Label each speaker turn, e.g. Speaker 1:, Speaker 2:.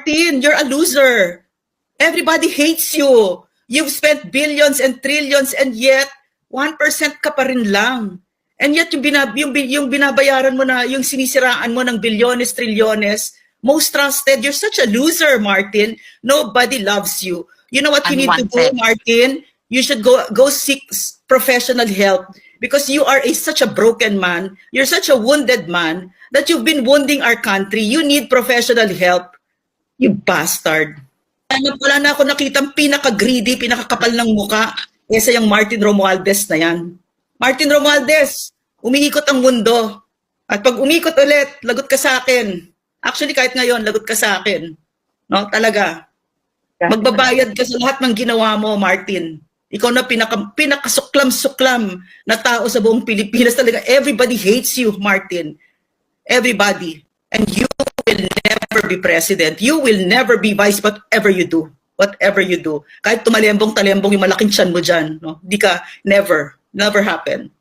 Speaker 1: Martin, you're a loser. Everybody hates you. You've spent billions and trillions and yet 1% ka pa rin lang. And yet yung binabayaran mo na, yung sinisiraan mo ng bilyones, trilyones, most trusted, you're such a loser, Martin. Nobody loves you. You know what you need to do, Martin? You should go seek professional help because you are such a broken man. You're such a wounded man that you've been wounding our country. You need professional help. You bastard. Wala na ako nakitang pinaka-greedy, pinaka-kapal ng muka kesa yung Martin Romualdez na yan. Martin Romualdez, umiikot ang mundo. At pag umikot ulit, lagot ka sa akin. Actually, kahit ngayon, lagot ka sa akin. No, talaga. Magbabayad ka sa lahat ng ginawa mo, Martin. Ikaw na pinakasuklam-suklam na tao sa buong Pilipinas. Talaga, everybody hates you, Martin. Everybody. And you will never be president. You will never be vice whatever you do. Whatever you do. Kahit tumalembong-talembong yung malaking tiyan mo dyan. No? Di ka, never happen.